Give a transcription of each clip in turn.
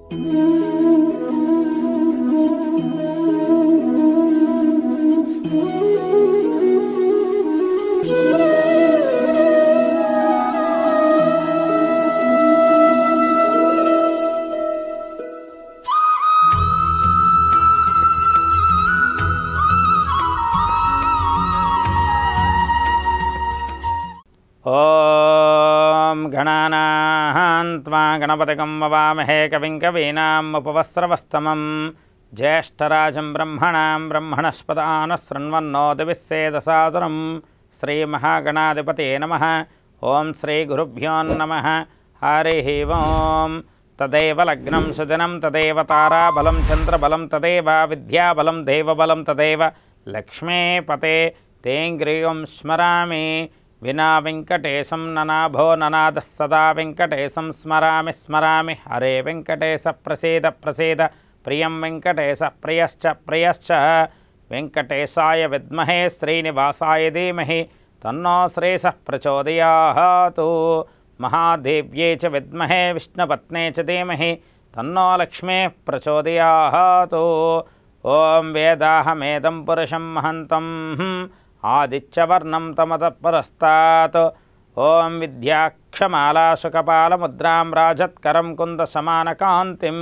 ఓం గణానాం త్వా గణపతిగం వవామహే కవిం కవీనాముపవస్రవస్తమం జ్యేష్ఠరాజం బ్రహ్మణాం బ్రహ్మణస్పదాన శృణ్వన్నోతివిశ్సేదసాదనం శ్రీమహాగణాధిపతయే నమః. ఓం శ్రీగురుభ్యో నమః. హరి ఓం. తదేవ లగ్నం సుదినం తదేవ తారాబలం చంద్రబలం తదేవ విద్యాబలం దేవబలం తదేవ లక్ష్మీపతే తేంగ్రియం స్మరామి. వినా వెంకటేశం ననాభో ననాద సదా వెంకటేశం స్మరామి స్మరామి. హరే వెంకటేశ ప్రసీద ప్రసీద ప్రియం వెంకటేశ ప్రియశ్చ ప్రియశ్చ. వెంకటేశాయ విద్మహే శ్రీనివాసాయ ధీమహి తన్నో శ్రేయసః ప్రచోదయాత్. మహాదేవ్యే చ విద్మహే విష్ణుపత్నే చ ధీమహి తన్నో లక్ష్మీః ప్రచోదయాత్. ఓం వేదాహమేదం పురుషం మహంతం ఆదిత్యవర్ణం తమతః పరస్తాత్. ఓం విద్యాక్షమాలాశుకపాలముద్రాం రాజత్కరం కుందసమానకాంతిం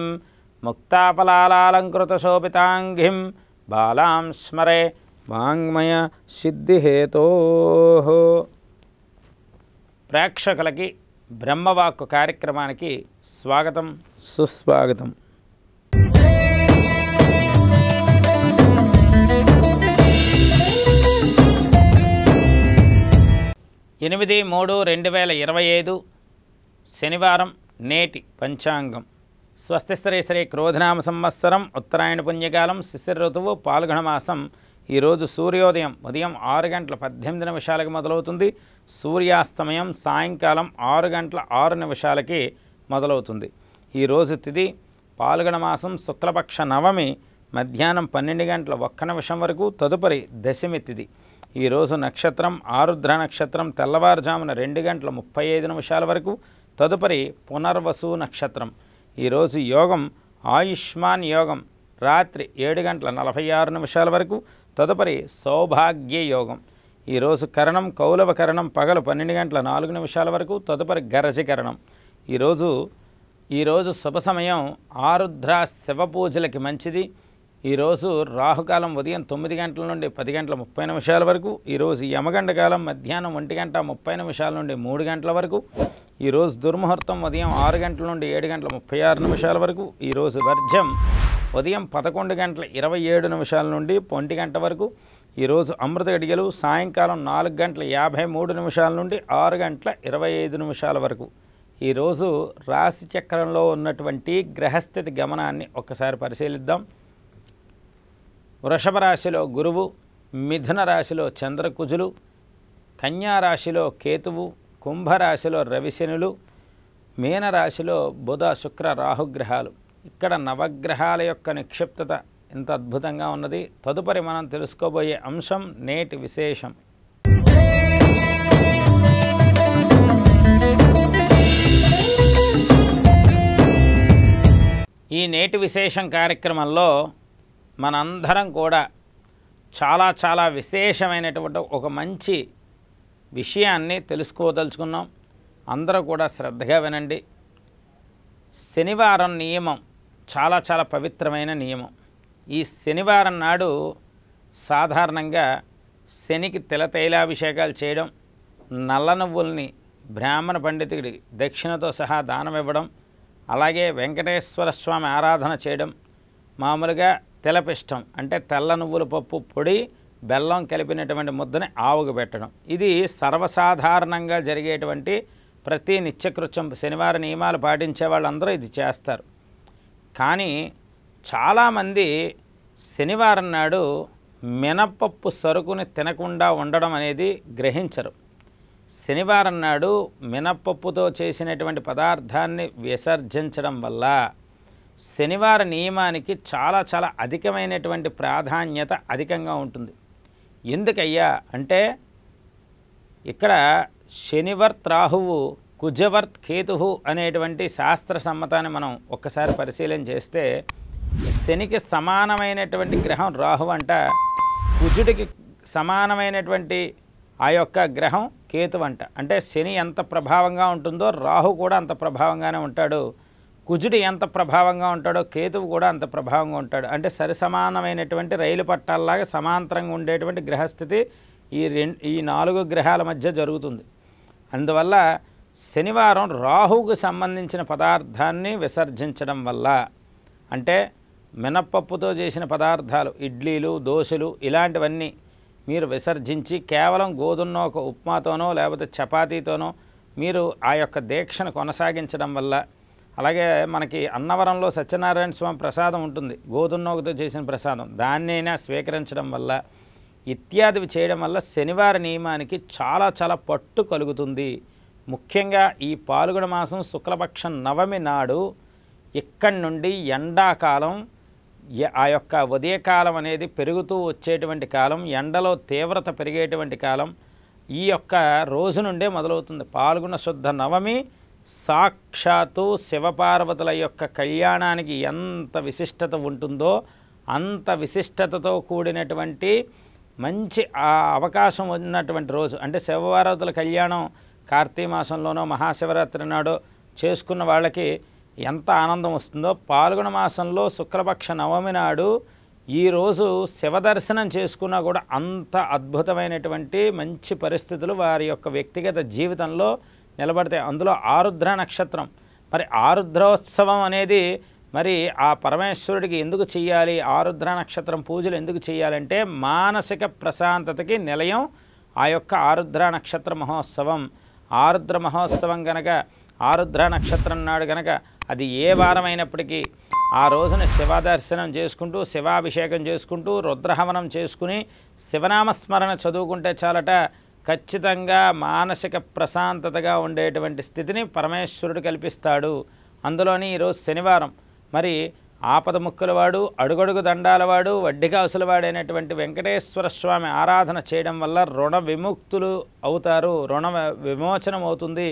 ముక్తాపలాలంకృతశోభితాంగిం బాలాం స్మరే వాంగ్మయ సిద్ధిహేతోః. ప్రేక్షకులకి బ్రహ్మవాక్కు కార్యక్రమానికి స్వాగతం సుస్వాగతం. 8/3/2025 శనివారం నేటి పంచాంగం. స్వస్తి శ్రీ శ్రీ క్రోధనామ సంవత్సరం ఉత్తరాయణ పుణ్యకాలం శిశిర ఋతువు పాల్గొన మాసం. ఈరోజు సూర్యోదయం ఉదయం 6:18 మొదలవుతుంది. సూర్యాస్తమయం సాయంకాలం 6:06 మొదలవుతుంది. ఈరోజు తిథి పాల్గొన మాసం శుక్లపక్ష నవమి మధ్యాహ్నం 12:01 వరకు. తదుపరి దశమి తిథి. ఈరోజు నక్షత్రం ఆరుద్ర నక్షత్రం తెల్లవారుజామున 2:35 వరకు. తదుపరి పునర్వసు నక్షత్రం. ఈరోజు యోగం ఆయుష్మాన్ యోగం రాత్రి 7:46 వరకు. తదుపరి సౌభాగ్య యోగం. ఈరోజు కరణం కౌలవ కరణం పగలు 12:04 వరకు. తదుపరి గరజకరణం. ఈరోజు శుభ సమయం ఆరుద్ర శివ పూజలకి మంచిది. ఈరోజు రాహుకాలం ఉదయం 9 నుండి 10:30 వరకు. ఈరోజు యమగండ కాలం మధ్యాహ్నం 1:30 నుండి 3 వరకు. ఈరోజు దుర్ముహూర్తం ఉదయం 6 నుండి 7:36 వరకు. ఈరోజు వర్జం ఉదయం 11:27 నుండి 1 వరకు. ఈరోజు అమృత గడియలు సాయంకాలం 4:53 నుండి 6:25 వరకు. ఈరోజు రాశి చక్రంలో ఉన్నటువంటి గ్రహస్థితి గమనాన్ని ఒక్కసారి పరిశీలిద్దాం. వృషభ రాశిలో గురువు, మిథున రాశిలో చంద్రకుజులు, కన్యారాశిలో కేతువు, కుంభరాశిలో రవిశనులు, మీనరాశిలో బుధ శుక్ర రాహుగ్రహాలు. ఇక్కడ నవగ్రహాల యొక్క నిక్షిప్తత ఎంత అద్భుతంగా ఉన్నది. తదుపరి మనం తెలుసుకోబోయే అంశం నేటి విశేషం. ఈ నేటి విశేషం కార్యక్రమంలో మనందరం కూడా చాలా విశేషమైనటువంటి ఒక మంచి విషయాన్ని తెలుసుకోదలుచుకున్నాం. అందరూ కూడా శ్రద్ధగా వినండి. శనివారం నియమం చాలా పవిత్రమైన నియమం. ఈ శనివారం నాడు సాధారణంగా శనికి తిలతైలాభిషేకాలు చేయడం, నల్ల నువ్వుల్ని బ్రాహ్మణ పండితుడి దక్షిణతో సహా దానం ఇవ్వడం, అలాగే వెంకటేశ్వర స్వామి ఆరాధన చేయడం, మామూలుగా తిలపిష్టం అంటే తెల్ల నువ్వుల పప్పు పొడి బెల్లం కలిపినటువంటి ముద్దని ఆవుకు పెట్టడం. ఇది సర్వసాధారణంగా జరిగేటువంటి ప్రతి నిత్యకృత్యం. శనివారం నియమాలు పాటించే వాళ్ళందరూ ఇది చేస్తారు. కానీ చాలామంది శనివారం నాడు మినపప్పు సరుకుని తినకుండా ఉండడం అనేది గ్రహించరు. శనివారం నాడు మినపప్పుతో చేసినటువంటి పదార్థాన్ని విసర్జించడం వల్ల శనివార నియమానికి చాలా అధికమైనటువంటి ప్రాధాన్యత అధికంగా ఉంటుంది. ఎందుకయ్యా అంటే ఇక్కడ శనివర్త్ రాహువు కుజవర్త్ కేతు అనేటువంటి శాస్త్ర సమ్మతాన్ని మనం ఒక్కసారి పరిశీలన చేస్తే శనికి సమానమైనటువంటి గ్రహం రాహు అంట, కుజుడికి సమానమైనటువంటి ఆ యొక్క గ్రహం కేతు అంట. అంటే శని ఎంత ప్రభావంగా ఉంటుందో రాహు కూడా అంత ప్రభావంగానే ఉంటాడు, కుజుడు ఎంత ప్రభావంగా ఉంటాడో కేతువు కూడా అంత ప్రభావంగా ఉంటాడు. అంటే సరిసమానమైనటువంటి రైలు పట్టాల్లాగా సమాంతరంగా ఉండేటువంటి గ్రహస్థితి ఈ 4 గ్రహాల మధ్య జరుగుతుంది. అందువల్ల శనివారం రాహువుకు సంబంధించిన పదార్థాన్ని విసర్జించడం వల్ల, అంటే మినప్పప్పుతో చేసిన పదార్థాలు, ఇడ్లీలు, దోశలు ఇలాంటివన్నీ మీరు విసర్జించి కేవలం గోధుమ ఒక ఉప్మాతోనో లేకపోతే చపాతీతోనో మీరు ఆ యొక్క దీక్షను కొనసాగించడం వల్ల, అలాగే మనకి అన్నవరంలో సత్యనారాయణ స్వామి ప్రసాదం ఉంటుంది, గోధుమ నూకతో చేసిన ప్రసాదం, దాన్నైనా స్వీకరించడం వల్ల ఇత్యాదివి చేయడం వల్ల శనివార నియమానికి చాలా చాలా పట్టు కలుగుతుంది. ముఖ్యంగా ఈ పాల్గొన మాసం శుక్లపక్షం నవమి నాడు ఇక్కడి నుండి ఎండాకాలం, ఆ యొక్క ఉదయకాలం అనేది పెరుగుతూ వచ్చేటువంటి కాలం, ఎండలో తీవ్రత పెరిగేటువంటి కాలం ఈ యొక్క రోజు నుండే మొదలవుతుంది. పాల్గొన శుద్ధ నవమి సాక్షాత్తు శివపార్వతుల యొక్క కళ్యాణానికి ఎంత విశిష్టత ఉంటుందో అంత విశిష్టతతో కూడినటువంటి మంచి అవకాశం ఉన్నటువంటి రోజు. అంటే శివపార్వతుల కళ్యాణం కార్తీక మాసంలోనో మహాశివరాత్రి నాడో చేసుకున్న వాళ్ళకి ఎంత ఆనందం వస్తుందో, పాల్గొన మాసంలో శుక్లపక్ష నవమి నాడు ఈరోజు శివదర్శనం చేసుకున్నా కూడా అంత అద్భుతమైనటువంటి మంచి పరిస్థితులు వారి యొక్క వ్యక్తిగత జీవితంలో నిలబడతాయి. అందులో ఆరుద్ర నక్షత్రం, మరి ఆరుద్రోత్సవం అనేది మరి ఆ పరమేశ్వరుడికి ఎందుకు చెయ్యాలి, ఆరుద్ర నక్షత్రం పూజలు ఎందుకు చేయాలంటే మానసిక ప్రశాంతతకి నిలయం ఆ యొక్క ఆరుద్ర నక్షత్ర మహోత్సవం. ఆరుద్ర మహోత్సవం గనక ఆరుద్ర నక్షత్రం నాడు గనక అది ఏ వారమైనప్పటికీ ఆ రోజున శివదర్శనం చేసుకుంటూ, శివాభిషేకం చేసుకుంటూ, రుద్రహవనం చేసుకుని శివనామస్మరణ చదువుకుంటే చాలట ఖచ్చితంగా మానసిక ప్రశాంతతగా ఉండేటువంటి స్థితిని పరమేశ్వరుడు కల్పిస్తాడు. అందులోని ఈరోజు శనివారం, మరి ఆపద ముక్కులవాడు, అడుగడుగు దండాలవాడు, వడ్డికాసులవాడైనటువంటి వెంకటేశ్వర స్వామి ఆరాధన చేయడం వల్ల రుణ విముక్తులు అవుతారు, రుణ విమోచనం అవుతుంది.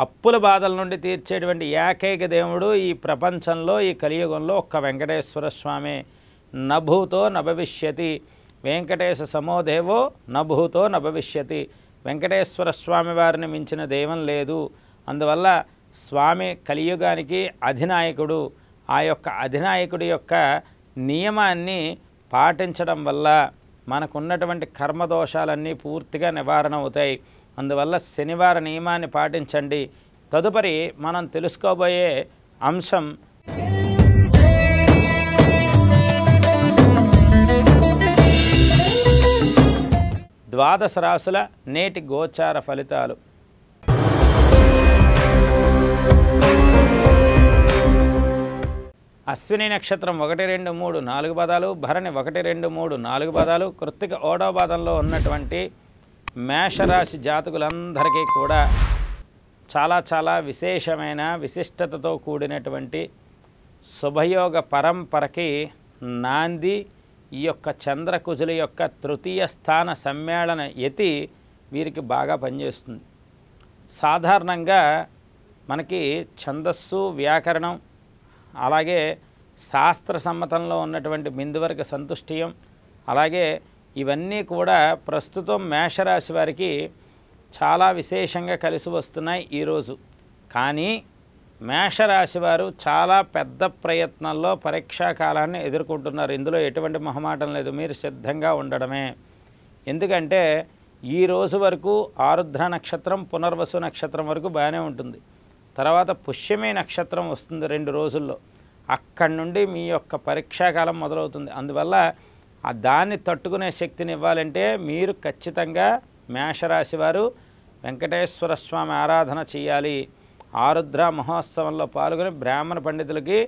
అప్పుల బాధల నుండి తీర్చేటువంటి ఏకైక దేవుడు ఈ ప్రపంచంలో, ఈ కలియుగంలో ఒక్క వెంకటేశ్వర స్వామి. నభూతో నభవిష్యతి, వెంకటేశ సమోదేవో నభూతో నభవిష్యతి. వెంకటేశ్వర స్వామి వారిని మించిన దైవం లేదు. అందువల్ల స్వామి కలియుగానికి అధినాయకుడు. ఆ యొక్క అధినాయకుడి యొక్క నియమాన్ని పాటించడం వల్ల మనకున్నటువంటి కర్మదోషాలన్నీ పూర్తిగా నివారణ అవుతాయి. అందువల్ల శనివార నియమాన్ని పాటించండి. తదుపరి మనం తెలుసుకోబోయే అంశం ద్వాదశ రాశుల నేటి గోచార ఫలితాలు. అశ్విని నక్షత్రం 1, 2, 3, 4 పదాలు, భరణి 1, 2, 3, 4 పదాలు, కృత్తిక 1వ పాదంలో ఉన్నటువంటి మేషరాశి జాతకులందరికీ కూడా చాలా చాలా విశేషమైన విశిష్టతతో కూడినటువంటి శుభయోగ పరంపరకి నాంది ఈ యొక్క చంద్రకుజుల యొక్క తృతీయ స్థాన సమ్మేళన యతి వీరికి బాగా పనిచేస్తుంది. సాధారణంగా మనకి ఛందస్సు, వ్యాకరణం, అలాగే శాస్త్ర సమ్మతంలో ఉన్నటువంటి బిందువర్గ సంతుష్టియం, అలాగే ఇవన్నీ కూడా ప్రస్తుతం మేషరాశి వారికి చాలా విశేషంగా కలిసి వస్తున్నాయి ఈరోజు. కానీ మేషరాశి వారు చాలా పెద్ద ప్రయత్నంలో పరీక్షా కాలాన్ని ఎదుర్కొంటున్నారు. ఇందులో ఎటువంటి మొహమాటం లేదు, మీరు సిద్ధంగా ఉండడమే. ఎందుకంటే ఈ రోజు వరకు ఆరుద్ర నక్షత్రం, పునర్వసు నక్షత్రం వరకు బాగానే ఉంటుంది. తర్వాత పుష్యమి నక్షత్రం వస్తుంది 2 రోజుల్లో. అక్కడి నుండి మీ యొక్క పరీక్షాకాలం మొదలవుతుంది. అందువల్ల దాన్ని తట్టుకునే శక్తిని ఇవ్వాలంటే మీరు ఖచ్చితంగా మేషరాశి వారు వెంకటేశ్వర స్వామి ఆరాధన చేయాలి. ఆరుద్ర మహోత్సవంలో పాల్గొని బ్రాహ్మణ పండితులకి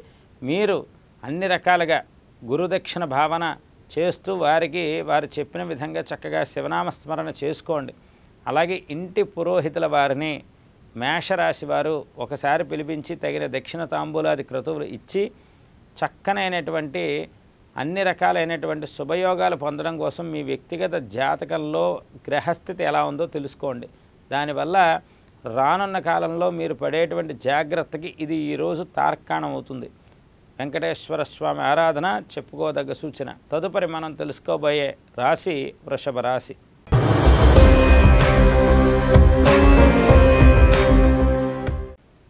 మీరు అన్ని రకాలుగా గురుదక్షిణ భావన చేస్తూ వారికి వారు చెప్పిన విధంగా చక్కగా శివనామస్మరణ చేసుకోండి. అలాగే ఇంటి పురోహితుల వారిని మేషరాశి వారు ఒకసారి పిలిపించి తగిన దక్షిణ తాంబూలాది క్రతువులు ఇచ్చి చక్కనైనటువంటి అన్ని రకాలైనటువంటి శుభయోగాలు పొందడం కోసం మీ వ్యక్తిగత జాతకంలో గ్రహస్థితి ఎలా ఉందో తెలుసుకోండి. దానివల్ల రానున్న కాలంలో మీరు పడేటువంటి జాగ్రత్తకి ఇది ఈరోజు తార్కాణం అవుతుంది. వెంకటేశ్వర స్వామి ఆరాధన చెప్పుకోదగ్గ సూచన. తదుపరి మనం తెలుసుకోబోయే రాశి వృషభ రాశి.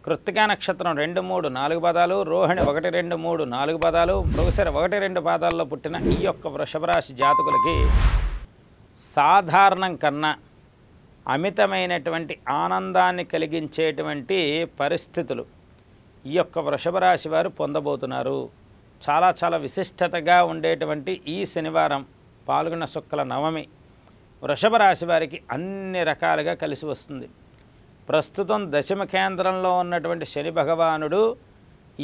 కృత్తికా నక్షత్రం 2, 3, 4 పాదాలు, రోహిణి 1, 2, 3, 4 పాదాలు, మృగశిర 1, 2 పాదాల్లో పుట్టిన ఈ యొక్క వృషభ రాశి జాతకులకి సాధారణం కన్నా అమితమైనటువంటి ఆనందాన్ని కలిగించేటువంటి పరిస్థితులు ఈ యొక్క వృషభ రాశి వారు పొందబోతున్నారు. చాలా చాలా విశిష్టతగా ఉండేటువంటి ఈ శనివారం పాల్గొన శుక్ల నవమి వృషభ రాశి వారికి అన్ని రకాలుగా కలిసి వస్తుంది. ప్రస్తుతం దశమ కేంద్రంలో ఉన్నటువంటి శని భగవానుడు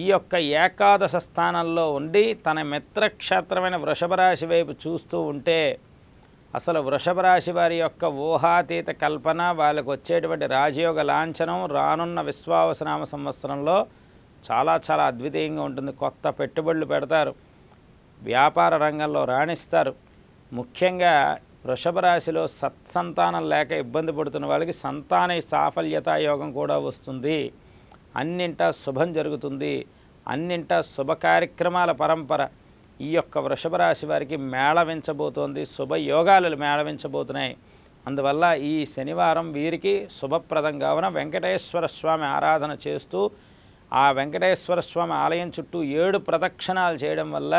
ఈ యొక్క ఏకాదశ స్థానంలో ఉండి తన మిత్రక్షేత్రమైన వృషభ రాశి వైపు చూస్తూ ఉంటే అసలు వృషభ రాశి వారి యొక్క ఊహాతీత కల్పన, వాళ్ళకు వచ్చేటువంటి రాజయోగ లాంఛనం రానున్న విశ్వావసనామ సంవత్సరంలో చాలా చాలా అద్వితీయంగా ఉంటుంది. కొత్త పెట్టుబడులు పెడతారు, వ్యాపార రంగంలో రాణిస్తారు. ముఖ్యంగా వృషభ రాశిలో సత్సంతానం లేక ఇబ్బంది పడుతున్న వాళ్ళకి సంతాన సాఫల్యతా యోగం కూడా వస్తుంది. అన్నింటా శుభం జరుగుతుంది. అన్నింటా శుభ కార్యక్రమాల పరంపర ఈ యొక్క వృషభ రాశి వారికి మేళవించబోతోంది. శుభయోగాలు మేళవించబోతున్నాయి. అందువల్ల ఈ శనివారం వీరికి శుభప్రదం కావున వెంకటేశ్వర స్వామి ఆరాధన చేస్తూ ఆ వెంకటేశ్వర స్వామి ఆలయం చుట్టూ 7 ప్రదక్షిణాలు చేయడం వల్ల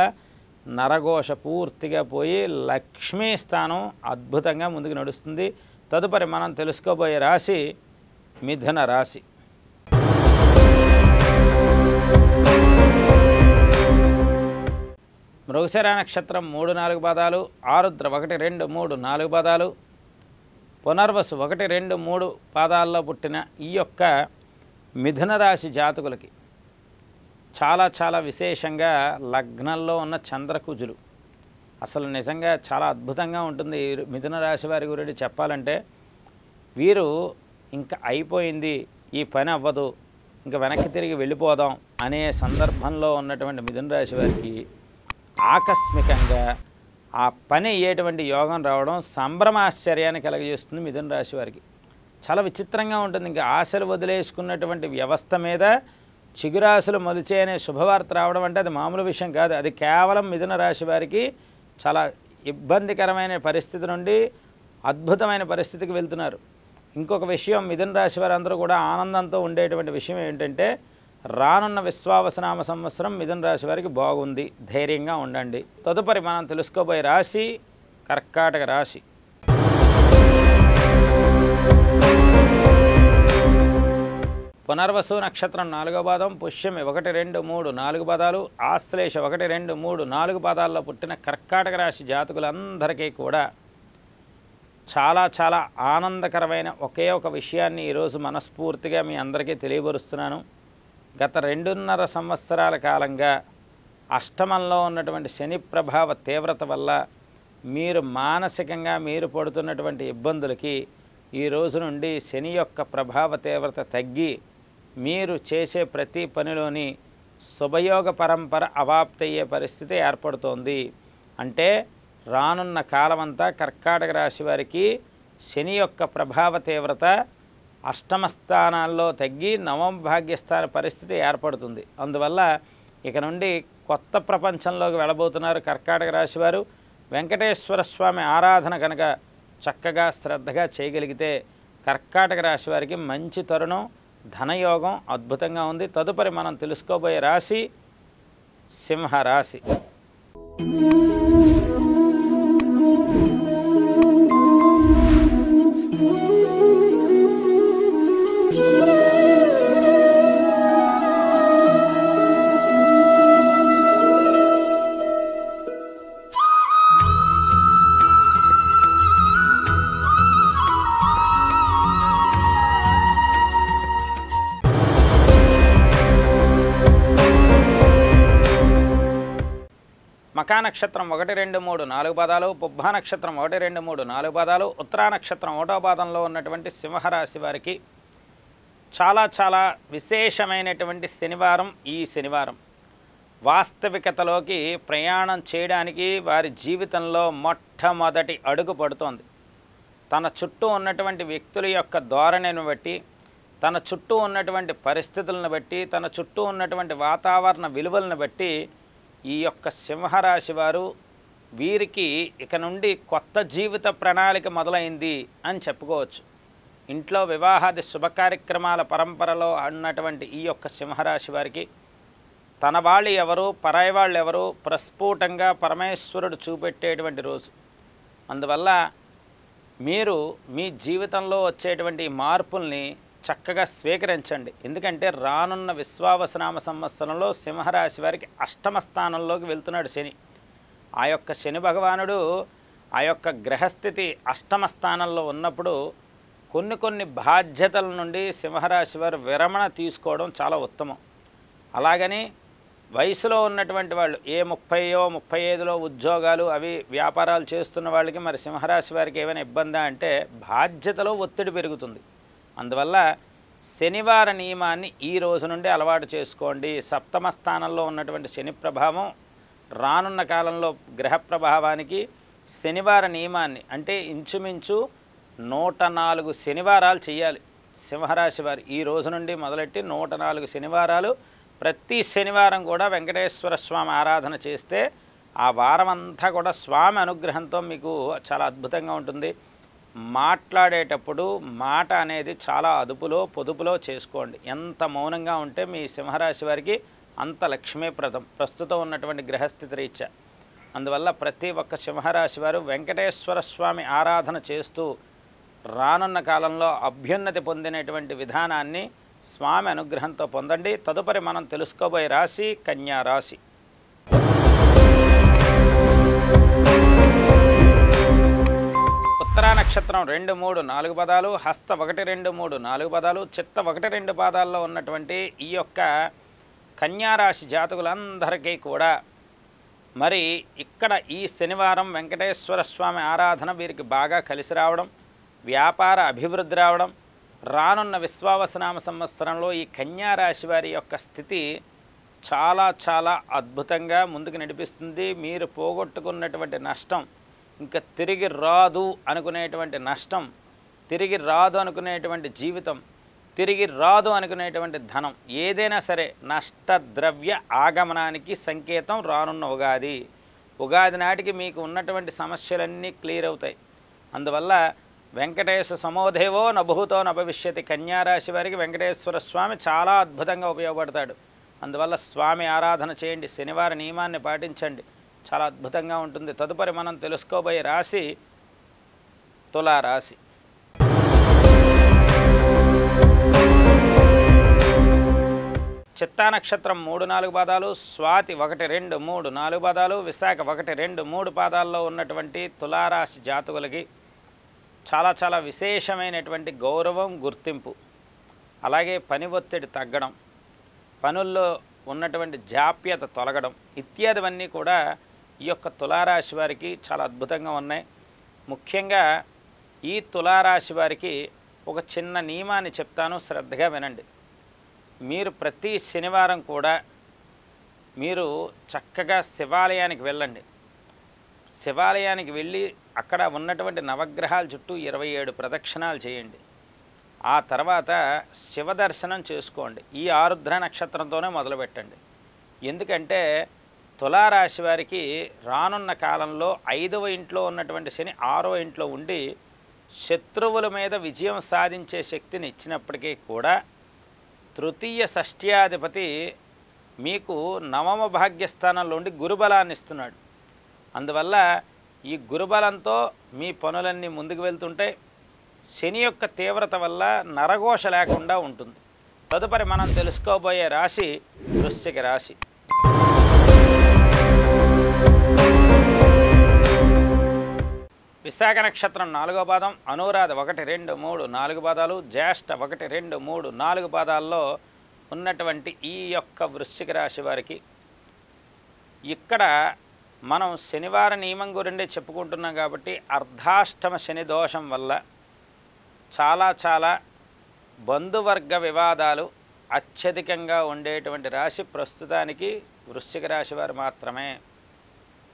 నరఘోష పూర్తిగా పోయి లక్ష్మీ స్థానం అద్భుతంగా ముందుకు నడుస్తుంది. తదుపరి మనం తెలుసుకోబోయే రాశి మిథున రాశి. మృగశిర నక్షత్రం 3, 4 పాదాలు, ఆరుద్ర 1, 2, 3, 4 పాదాలు, పునర్వసు 1, 2, 3 పాదాల్లో పుట్టిన ఈ యొక్క మిథున రాశి జాతకులకి చాలా చాలా విశేషంగా లగ్నంలో ఉన్న చంద్రకుజులు అసలు నిజంగా చాలా అద్భుతంగా ఉంటుంది. మిథున రాశి వారి గురించి చెప్పాలంటే వీరు ఇంకా అయిపోయింది, ఈ పని అవ్వదు, ఇంకా వెనక్కి తిరిగి వెళ్ళిపోదాం అనే సందర్భంలో ఉన్నటువంటి మిథున రాశి వారికి ఆకస్మికంగా ఆ పని అయ్యేటువంటి యోగం రావడం సంభ్రమాశ్చర్యాన్ని కలగజేస్తుంది. మిథున రాశి వారికి చాలా విచిత్రంగా ఉంటుంది. ఇంకా ఆశలు వదిలేసుకున్నటువంటి వ్యవస్థ మీద చిగురాశులు మొలిచే అనే శుభవార్త రావడం అంటే అది మామూలు విషయం కాదు. అది కేవలం మిథున రాశి వారికి చాలా ఇబ్బందికరమైన పరిస్థితి నుండి అద్భుతమైన పరిస్థితికి వెళ్తున్నారు. ఇంకొక విషయం, మిథున రాశి వారందరూ కూడా ఆనందంతో ఉండేటువంటి విషయం ఏంటంటే రానున్న విశ్వావసనామ సంవత్సరం మిథున రాశి వారికి బాగుంది, ధైర్యంగా ఉండండి. తదుపరి మనం తెలుసుకోబోయే రాశి కర్కాటక రాశి. పునర్వసు నక్షత్రం 4వ పాదం, పుష్యమి 1, 2, 3, 4 పాదాలు, ఆశ్లేష 1, 2, 3, 4 పాదాల్లో పుట్టిన కర్కాటక రాశి జాతకులందరికీ కూడా చాలా చాలా ఆనందకరమైన ఒకే ఒక విషయాన్ని ఈరోజు మనస్ఫూర్తిగా మీ అందరికీ తెలియపరుస్తున్నాను. గత 2.5 సంవత్సరాల కాలంగా అష్టమంలో ఉన్నటువంటి శని ప్రభావ తీవ్రత వల్ల మీరు మానసికంగా మీరు పడుతున్నటువంటి ఇబ్బందులకి ఈ రోజు నుండి శని యొక్క ప్రభావ తీవ్రత తగ్గి మీరు చేసే ప్రతి పనిలోని శుభయోగ పరంపర అవాప్తయ్యే పరిస్థితి ఏర్పడుతోంది. అంటే రానున్న కాలమంతా కర్కాటక రాశి వారికి శని యొక్క ప్రభావ తీవ్రత అష్టమ స్థానాల్లో తగ్గి నవమ భాగ్యస్థాన పరిస్థితి ఏర్పడుతుంది. అందువల్ల ఇక నుండి కొత్త ప్రపంచంలోకి వెళ్ళబోతున్నారు కర్కాటక రాశి వారు. వెంకటేశ్వర స్వామి ఆరాధన కనుక చక్కగా శ్రద్ధగా చేయగలిగితే కర్కాటక రాశి వారికి మంచి తరుణం, ధనయోగం అద్భుతంగా ఉంది. తదుపరి మనం తెలుసుకోబోయే రాశి సింహరాశి. మకా నక్షత్రం 1, 2, 3, 4 పాదాలు, పుబ్బా నక్షత్రం 1, 2, 3, 4 పాదాలు, ఉత్తరా నక్షత్రం 1వ పాదంలో ఉన్నటువంటి సింహరాశి వారికి చాలా చాలా విశేషమైనటువంటి శనివారం ఈ శనివారం. వాస్తవికతలోకి ప్రయాణం చేయడానికి వారి జీవితంలో మొట్టమొదటి అడుగు పడుతోంది. తన చుట్టూ ఉన్నటువంటి వ్యక్తుల యొక్క ధోరణిని బట్టి, తన చుట్టూ ఉన్నటువంటి పరిస్థితులను బట్టి, తన చుట్టూ ఉన్నటువంటి వాతావరణ విలువలను బట్టి ఈ యొక్క సింహరాశి వారు వీరికి ఇక నుండి కొత్త జీవిత ప్రణాళిక మొదలైంది అని చెప్పుకోవచ్చు. ఇంట్లో వివాహాది శుభకార్యక్రమాల పరంపరలో ఉన్నటువంటి ఈ యొక్క సింహరాశి వారికి తన వాళ్ళు ఎవరు, పరాయి వాళ్ళు ఎవరు ప్రస్ఫుటంగా పరమేశ్వరుడు చూపెట్టేటువంటి రోజు. అందువల్ల మీరు మీ జీవితంలో వచ్చేటువంటి మార్పుల్ని చక్కగా స్వీకరించండి. ఎందుకంటే రానున్న విశ్వావసనామ సంవత్సరంలో సింహరాశి వారికి అష్టమ స్థానంలోకి వెళ్తున్నాడు శని. ఆ యొక్క శని భగవానుడు ఆ యొక్క గ్రహస్థితి అష్టమ స్థానంలో ఉన్నప్పుడు కొన్ని బాధ్యతల నుండి సింహరాశి వారు విరమణ తీసుకోవడం చాలా ఉత్తమం. అలాగని వయసులో ఉన్నటువంటి వాళ్ళు 30 35లో ఉద్యోగాలు అవి వ్యాపారాలు చేస్తున్న వాళ్ళకి మరి సింహరాశి వారికి ఏమైనా ఇబ్బందా అంటే బాధ్యతలో ఒత్తిడి పెరుగుతుంది. అందువల్ల శనివార నియమాన్ని ఈ రోజు నుండి అలవాటు చేసుకోండి. సప్తమ స్థానంలో ఉన్నటువంటి శని ప్రభావం రానున్న కాలంలో గ్రహ ప్రభావానికి శనివార నియమాన్ని అంటే ఇంచుమించు 104 శనివారాలు చేయాలి సింహరాశి వారు. ఈ రోజు నుండి మొదలెట్టి 104 శనివారాలు ప్రతి శనివారం కూడా వెంకటేశ్వర స్వామి ఆరాధన చేస్తే ఆ వారం అంతా కూడా స్వామి అనుగ్రహంతో మీకు చాలా అద్భుతంగా ఉంటుంది. మాట్లాడేటప్పుడు మాట అనేది చాలా అదుపులో పొదుపులో చేసుకోండి. ఎంత మౌనంగా ఉంటే మీ సింహరాశి వారికి అంత లక్ష్మీప్రదం ప్రస్తుతం ఉన్నటువంటి గ్రహస్థితి రీత్యా. అందువల్ల ప్రతి ఒక్క సింహరాశి వారు వెంకటేశ్వర స్వామి ఆరాధన చేస్తూ రానున్న కాలంలో అభ్యున్నతి పొందినటువంటి విధానాన్ని స్వామి అనుగ్రహంతో పొందండి. తదుపరి మనం తెలుసుకోబోయే రాశి కన్యా రాశి. ఉత్తరా నక్షత్రం 2, 3, 4 పదాలు, హస్త 1, 2, 3, 4 పదాలు, చిత్త 1, 2 పాదాల్లో ఉన్నటువంటి ఈ యొక్క కన్యారాశి జాతకులందరికీ కూడా మరి ఇక్కడ ఈ శనివారం వెంకటేశ్వర స్వామి ఆరాధన వీరికి బాగా కలిసి రావడం, వ్యాపార అభివృద్ధి రావడం, రానున్న విశ్వావసనామ సంవత్సరంలో ఈ కన్యారాశి వారి యొక్క స్థితి చాలా చాలా అద్భుతంగా ముందుకు నడిపిస్తుంది. మీరు పోగొట్టుకున్నటువంటి నష్టం ఇంకా తిరిగి రాదు అనుకునేటువంటి నష్టం, తిరిగి రాదు అనుకునేటువంటి జీవితం, తిరిగి రాదు అనుకునేటువంటి ధనం ఏదైనా సరే నష్టద్రవ్య ఆగమనానికి సంకేతం రానున్న ఉగాది. ఉగాది నాటికి మీకు ఉన్నటువంటి సమస్యలన్నీ క్లియర్ అవుతాయి. అందువల్ల వెంకటేశ సమోదేవో నభూతో నభవిష్యతి కన్యారాశి వారికి వెంకటేశ్వర స్వామి చాలా అద్భుతంగా ఉపయోగపడతాడు. అందువల్ల స్వామి ఆరాధన చేయండి, శనివార నియమాన్ని పాటించండి, చాలా అద్భుతంగా ఉంటుంది. తదుపరి మనం తెలుసుకోబోయే రాశి తులారాశి. చిత్తా నక్షత్రం 3, 4 పాదాలు, స్వాతి 1, 2, 3, 4 పాదాలు, విశాఖ 1, 2, 3 పాదాల్లో ఉన్నటువంటి తులారాశి జాతకులకి చాలా చాలా విశేషమైనటువంటి గౌరవం, గుర్తింపు, అలాగే పని ఒత్తిడి తగ్గడం, పనుల్లో ఉన్నటువంటి జాప్యత తొలగడం ఇత్యాదివన్నీ కూడా ఈ యొక్క తులారాశి వారికి చాలా అద్భుతంగా ఉన్నాయి. ముఖ్యంగా ఈ తులారాశి వారికి ఒక చిన్న నియమాన్ని చెప్తాను, శ్రద్ధగా వినండి. మీరు ప్రతి శనివారం కూడా మీరు చక్కగా శివాలయానికి వెళ్ళండి. శివాలయానికి వెళ్ళి అక్కడ ఉన్నటువంటి నవగ్రహాల చుట్టూ 27 ప్రదక్షిణాలు చేయండి. ఆ తర్వాత శివ దర్శనం చేసుకోండి. ఈ ఆరుద్ర నక్షత్రంతోనే మొదలుపెట్టండి. ఎందుకంటే తులారాశి వారికి రానున్న కాలంలో 5వ ఇంట్లో ఉన్నటువంటి శని 6వ ఇంట్లో ఉండి శత్రువుల మీద విజయం సాధించే శక్తిని ఇచ్చినప్పటికీ కూడా తృతీయ షష్ఠ్యాధిపతి మీకు నవమ భాగ్యస్థానంలో ఉండి గురుబలాన్ని ఇస్తున్నాడు. అందువల్ల ఈ గురుబలంతో మీ పనులన్నీ ముందుకు వెళ్తుంటాయి. శని యొక్క తీవ్రత వల్ల నరఘోష లేకుండా ఉంటుంది. తదుపరి మనం తెలుసుకోబోయే రాశి వృశ్చిక రాశి. విశాఖ నక్షత్రం 4వ పాదం, అనురాధ 1, 2, 3, 4 పాదాలు, జ్యేష్ఠ 1, 2, 3, 4 పాదాల్లో ఉన్నటువంటి ఈ యొక్క వృశ్చిక రాశి వారికి ఇక్కడ మనం శనివార నియమం గురిండే చెప్పుకుంటున్నాం కాబట్టి అర్ధాష్టమ శని దోషం వల్ల చాలా చాలా బంధువర్గ వివాదాలు అత్యధికంగా ఉండేటువంటి రాశి ప్రస్తుతానికి వృశ్చిక రాశి వారు మాత్రమే.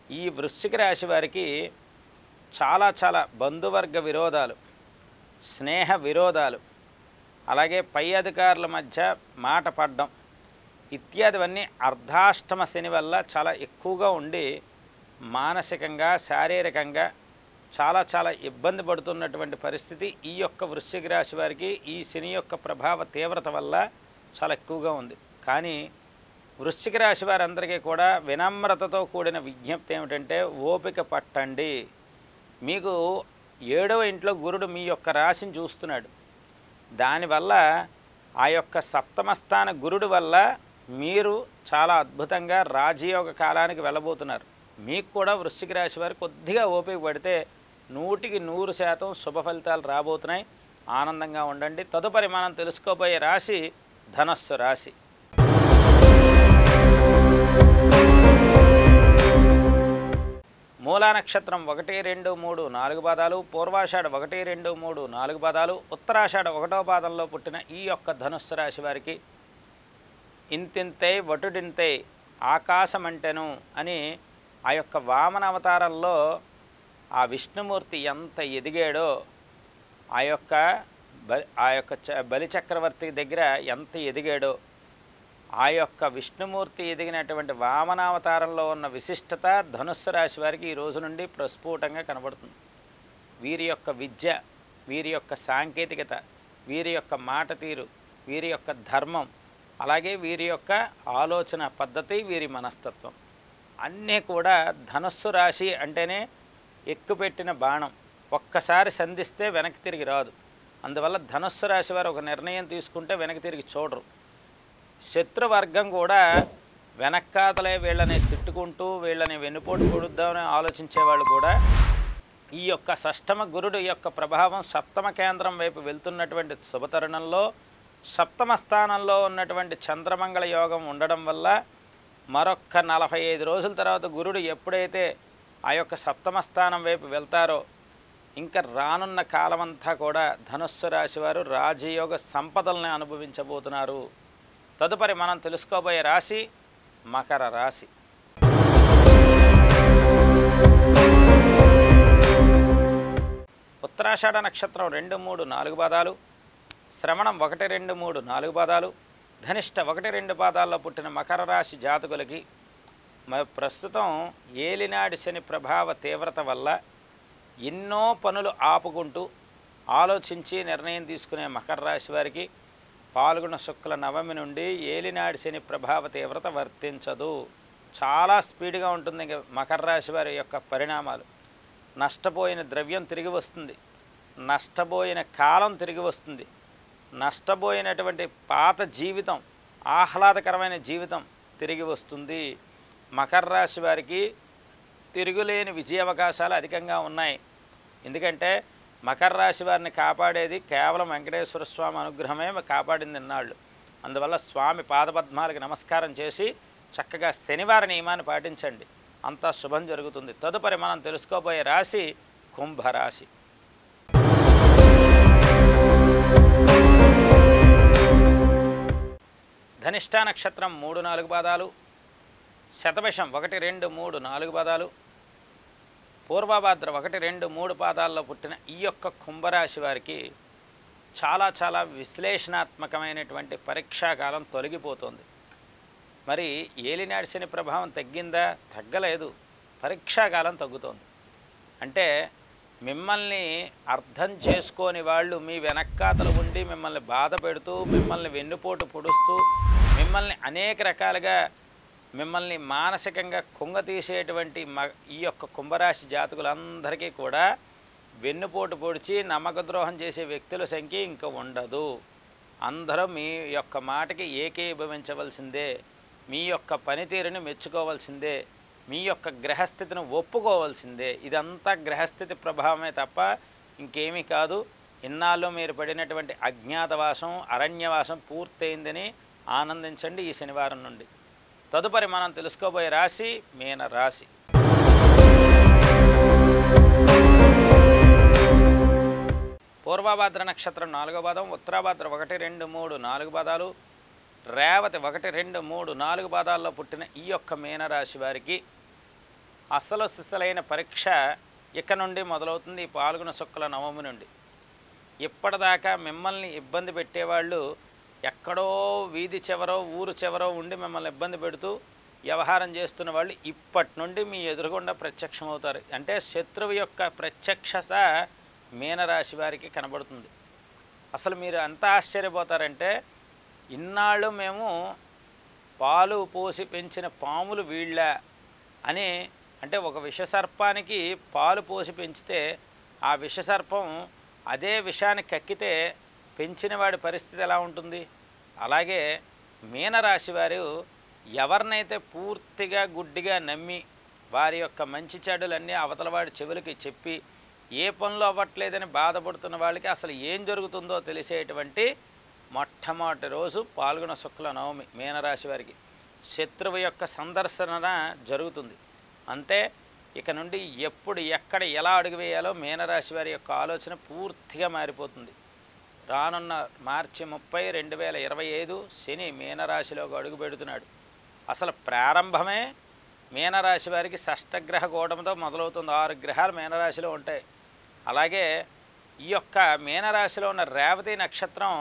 ఈ వృశ్చిక రాశి వారికి చాలా చాలా బంధువర్గ విరోధాలు, స్నేహ విరోధాలు, అలాగే పై అధికారుల మధ్య మాట పడడం ఇత్యాదివన్నీ అర్ధాష్టమ శని వల్ల చాలా ఎక్కువగా ఉండి మానసికంగా శారీరకంగా చాలా చాలా ఇబ్బంది పడుతున్నటువంటి పరిస్థితి ఈ యొక్క వృశ్చిక రాశి వారికి ఈ శని యొక్క ప్రభావ తీవ్రత వల్ల చాలా ఎక్కువగా ఉంది. కానీ వృశ్చిక రాశి వారందరికీ కూడా వినమ్రతతో కూడిన విజ్ఞప్తి ఏమిటంటే ఓపిక పట్టండి. మీకు 7వ ఇంట్లో గురుడు మీ యొక్క రాశిని చూస్తున్నాడు. దానివల్ల ఆ యొక్క సప్తమ స్థాన గురుడు వల్ల మీరు చాలా అద్భుతంగా రాజయోగ కాలానికి వెళ్ళబోతున్నారు. మీకు కూడా వృశ్చిక రాశి వారు కొద్దిగా ఓపిక పడితే 100% శుభ ఫలితాలు రాబోతున్నాయి. ఆనందంగా ఉండండి. తదుపరి మనం తెలుసుకోబోయే రాశి ధనస్సు రాశి. మూలా నక్షత్రం 1, 2, 3, 4 పాదాలు, పూర్వాషాఢ 1, 2, 3, 4 పాదాలు, ఉత్తరాషాఢ 1వ పాదంలో పుట్టిన ఈ యొక్క ధనుస్సు రాశి వారికి ఇంతింతై వటుడింతై ఆకాశమంటెను అని ఆ యొక్క వామన అవతారంలో ఆ విష్ణుమూర్తి ఎంత ఎదిగాడో ఆ యొక్క బలిచక్రవర్తి దగ్గర ఎంత ఎదిగాడో ఆ యొక్క విష్ణుమూర్తి ఎదిగినటువంటి వామనావతారంలో ఉన్న విశిష్టత ధనుస్సు రాశి వారికి ఈ రోజు నుండి ప్రస్ఫుటంగా కనబడుతుంది. వీరి యొక్క విద్య, వీరి యొక్క సాంకేతికత, వీరి యొక్క మాట తీరు, వీరి యొక్క ధర్మం, అలాగే వీరి యొక్క ఆలోచన పద్ధతి, వీరి మనస్తత్వం అన్నీ కూడా ధనుస్సు రాశి అంటేనే ఎక్కుపెట్టిన బాణం. ఒక్కసారి సంధిస్తే వెనక్కి తిరిగి రాదు. అందువల్ల ధనుస్సు రాశి వారు ఒక నిర్ణయం తీసుకుంటే వెనక్కి తిరిగి చూడరు. శత్రువర్గం కూడా వెనక్కాతలే వీళ్ళని తిట్టుకుంటూ వీళ్ళని వెన్నుపోటు పొడుద్దామని ఆలోచించేవాళ్ళు కూడా ఈ యొక్క షష్టమ గురుడు యొక్క ప్రభావం సప్తమ కేంద్రం వైపు వెళ్తున్నటువంటి శుభతరుణంలో సప్తమ స్థానంలో ఉన్నటువంటి చంద్రమంగళ యోగం ఉండడం వల్ల మరొక్క 45 రోజుల తర్వాత గురుడు ఎప్పుడైతే ఆ యొక్క సప్తమ స్థానం వైపు వెళ్తారో ఇంకా రానున్న కాలమంతా కూడా ధనుస్సు రాశి వారు రాజయోగ సంపదల్ని అనుభవించబోతున్నారు. తదుపరి మనం తెలుసుకోబోయే రాశి మకర రాశి. ఉత్తరాషాఢ నక్షత్రం 2, 3, 4 పాదాలు, శ్రవణం 1, 2, 3, 4 పాదాలు, ధనిష్ట 1, 2 పాదాల్లో పుట్టిన మకర రాశి జాతకులకి ప్రస్తుతం ఏలినాడి శని ప్రభావ తీవ్రత వల్ల ఎన్నో పనులు ఆపుకుంటూ ఆలోచించి నిర్ణయం తీసుకునే మకర రాశి వారికి పాల్గొన శుక్ల నవమి నుండి ఏలినాడి శని ప్రభావ తీవ్రత వర్తించదు. చాలా స్పీడ్గా ఉంటుంది మకర రాశి వారి యొక్క పరిణామాలు. నష్టపోయిన ద్రవ్యం తిరిగి వస్తుంది, నష్టపోయిన కాలం తిరిగి వస్తుంది, నష్టపోయినటువంటి పాత జీవితం, ఆహ్లాదకరమైన జీవితం తిరిగి వస్తుంది. మకర రాశి వారికి తిరుగులేని విజయ అవకాశాలు అధికంగా ఉన్నాయి. ఎందుకంటే మకర రాశి వారిని కాపాడేది కేవలం వెంకటేశ్వర స్వామి అనుగ్రహమే కాపాడింది ఇన్నాళ్ళు. అందువల్ల స్వామి పాదపద్మాలకి నమస్కారం చేసి చక్కగా శనివార నియమాన్ని పాటించండి, అంతా శుభం జరుగుతుంది. తదుపరి మనం తెలుసుకోబోయే రాశి కుంభరాశి. ధనిష్టా నక్షత్రం 3, 4 పాదాలు, శతభిషం 1, 2, 3, 4 పాదాలు, పూర్వభాద్ర 1, 2, 3 పాదాల్లో పుట్టిన ఈ యొక్క కుంభరాశి వారికి చాలా చాలా విశ్లేషణాత్మకమైనటువంటి పరీక్షాకాలం తొలగిపోతుంది. మరి ఏలినాడి శని ప్రభావం తగ్గిందా? తగ్గలేదు, పరీక్షాకాలం తగ్గుతోంది. అంటే మిమ్మల్ని అర్థం చేసుకోని వాళ్ళు మీ వెనక్కాతలు ఉండి మిమ్మల్ని బాధ పెడుతూ, మిమ్మల్ని వెన్నుపోటు పొడుస్తూ, మిమ్మల్ని అనేక రకాలుగా మిమ్మల్ని మానసికంగా కుంగతీసేటువంటి ఈ యొక్క కుంభరాశి జాతకులందరికీ కూడా వెన్నుపోటు పొడిచి నమ్మకద్రోహం చేసే వ్యక్తుల సంఖ్య ఇంకా ఉండదు. అందరూ మీ యొక్క మాటకి ఏకీభవించవలసిందే, మీ యొక్క పనితీరుని మెచ్చుకోవాల్సిందే, మీ యొక్క గ్రహస్థితిని ఒప్పుకోవాల్సిందే. ఇదంతా గ్రహస్థితి ప్రభావమే తప్ప ఇంకేమీ కాదు. ఇన్నాళ్ళు మీరు పడినటువంటి అజ్ఞాతవాసం, అరణ్యవాసం పూర్తయిందని ఆనందించండి ఈ శనివారం నుండి. తదుపరి మనం తెలుసుకోబోయే రాశి మీన రాశి. పూర్వభాద్ర నక్షత్రం 4వ పాదం, ఉత్తరాభాద్ర 1, 2, 3, 4 పాదాలు, రేవతి 1, 2, 3, 4 పాదాల్లో పుట్టిన ఈ యొక్క మీనరాశి వారికి అసలు సిసలైన పరీక్ష ఇక నుండి మొదలవుతుంది. ఈ పాల్గొన శుక్ల నవమి నుండి ఇప్పటిదాకా మిమ్మల్ని ఇబ్బంది పెట్టేవాళ్ళు ఎక్కడో వీధి చివరో ఊరు చివరో ఉండి మిమ్మల్ని ఇబ్బంది పెడుతూ వ్యవహారం చేస్తున్న వాళ్ళు ఇప్పటి నుండి మీ ఎదురుగుండా ప్రత్యక్షమవుతారు. అంటే శత్రువు యొక్క ప్రత్యక్షత మీనరాశి వారికి కనబడుతుంది. అసలు మీరు ఎంత ఆశ్చర్యపోతారంటే, ఇన్నాళ్ళు మేము పాలు పోసి పెంచిన పాములు వీళ్ళ అని, అంటే ఒక విషసర్పానికి పాలు పోసి పెంచితే ఆ విషసర్పం అదే విషాన్ని కక్కితే పెంచిన వాడి పరిస్థితి ఎలా ఉంటుంది? అలాగే మీనరాశి వారు ఎవరినైతే పూర్తిగా గుడ్డిగా నమ్మి వారి యొక్క మంచి చెడులన్నీ అవతలవాడి చెవులకి చెప్పి ఏ పనులు అవ్వట్లేదని బాధపడుతున్న వాళ్ళకి అసలు ఏం జరుగుతుందో తెలిసేటువంటి మొట్టమొదటి రోజు పాల్గొన శుక్ల నవమి మీనరాశి వారికి శత్రువు యొక్క సందర్శన జరుగుతుంది. అంతే, ఇక నుండి ఎప్పుడు ఎక్కడ ఎలా అడుగు వేయాలో మీనరాశి వారి యొక్క ఆలోచన పూర్తిగా మారిపోతుంది. రానున్న మార్చి 30, 2025 శని మీనరాశిలోకి అడుగు పెడుతున్నాడు. అసలు ప్రారంభమే మీనరాశి వారికి షష్టగ్రహ కూటమితో మొదలవుతుంది. 6 గ్రహాలు మీనరాశిలో ఉంటాయి. అలాగే ఈ యొక్క మీనరాశిలో ఉన్న రేవతి నక్షత్రం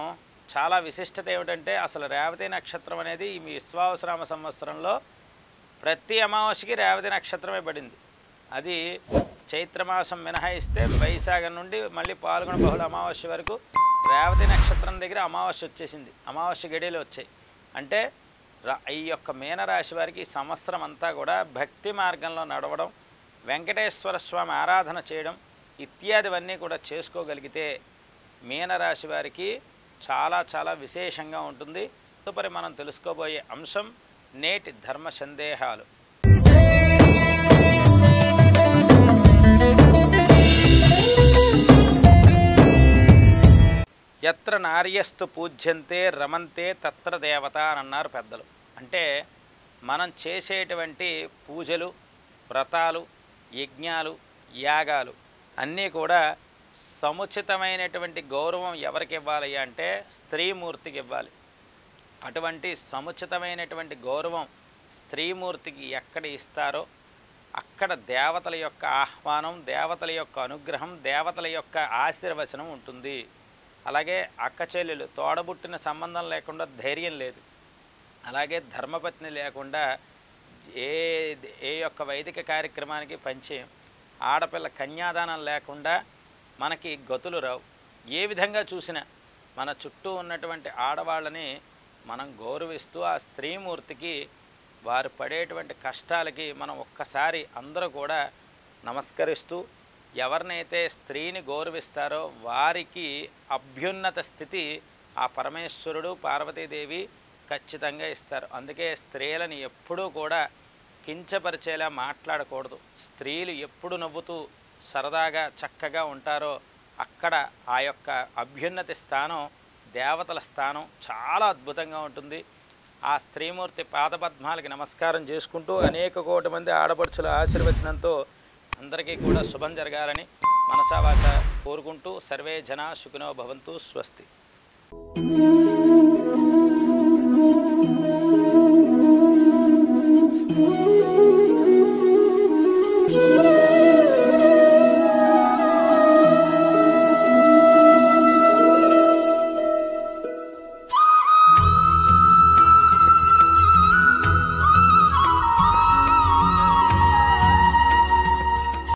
చాలా విశిష్టత ఏమిటంటే, అసలు రేవతి నక్షత్రం అనేది ఈ విశ్వావసనామ సంవత్సరంలో ప్రతి అమావాస్యకి రేవతి నక్షత్రమే పడింది. అది చైత్రమాసం మినహాయిస్తే వైశాఖం నుండి మళ్ళీ పాల్గొన బహుళ అమావాస్య వరకు రేవతి నక్షత్రం దగ్గర అమావాస్య వచ్చేసింది. అమావాస్య గడియలు వచ్చాయి. అంటే ఈ యొక్క మీనరాశి వారికి ఈ సంవత్సరం అంతా కూడా భక్తి మార్గంలో నడవడం, వెంకటేశ్వర స్వామి ఆరాధన చేయడం ఇత్యాదివన్నీ కూడా చేసుకోగలిగితే మీనరాశి వారికి చాలా చాలా విశేషంగా ఉంటుంది. తదుపరి మనం తెలుసుకోబోయే అంశం నేటి ధర్మ సందేహాలు. ఎత్ర నార్యస్తు పూజ్యంతే రమంతే తత్ర దేవత అని అన్నారు పెద్దలు. అంటే మనం చేసేటువంటి పూజలు, వ్రతాలు, యజ్ఞాలు, యాగాలు అన్నీ కూడా సముచితమైనటువంటి గౌరవం ఎవరికి ఇవ్వాలి అంటే స్త్రీమూర్తికి ఇవ్వాలి. అటువంటి సముచితమైనటువంటి గౌరవం స్త్రీమూర్తికి ఎక్కడ ఇస్తారో అక్కడ దేవతల యొక్క ఆహ్వానం, దేవతల యొక్క అనుగ్రహం, దేవతల యొక్క ఆశీర్వచనం ఉంటుంది. అలాగే అక్క చెల్లెలు తోడబుట్టిన సంబంధం లేకుండా ధైర్యం లేదు. అలాగే ధర్మపత్ని లేకుండా ఏ యొక్క వైదిక కార్యక్రమానికి పంచేయం. ఆడపిల్ల కన్యాదానం లేకుండా మనకి గతులు రావు. ఏ విధంగా చూసినా మన చుట్టూ ఉన్నటువంటి ఆడవాళ్ళని మనం గౌరవిస్తూ ఆ స్త్రీమూర్తికి వారు పడేటువంటి కష్టాలకి మనం ఒక్కసారి అందరూ కూడా నమస్కరిస్తూ ఎవరినైతే స్త్రీని గౌరవిస్తారో వారికి అభ్యున్నత స్థితి ఆ పరమేశ్వరుడు, పార్వతీదేవి ఖచ్చితంగా ఇస్తారు. అందుకే స్త్రీలను ఎప్పుడూ కూడా కించపరిచేలా మాట్లాడకూడదు. స్త్రీలు ఎప్పుడు నవ్వుతూ సరదాగా చక్కగా ఉంటారో అక్కడ ఆ యొక్క అభ్యున్నతి స్థానం, దేవతల స్థానం చాలా అద్భుతంగా ఉంటుంది. ఆ స్త్రీమూర్తి పాదపద్మాలకి నమస్కారం చేసుకుంటూ అనేక కోటి మంది ఆడపడుచుల ఆశీర్వచనంతో అందరికీ కూడా శుభం జరగాలని మనసావాచ కోరుకుంటూ సర్వే జనా సుఖినో భవంతు. స్వస్తి.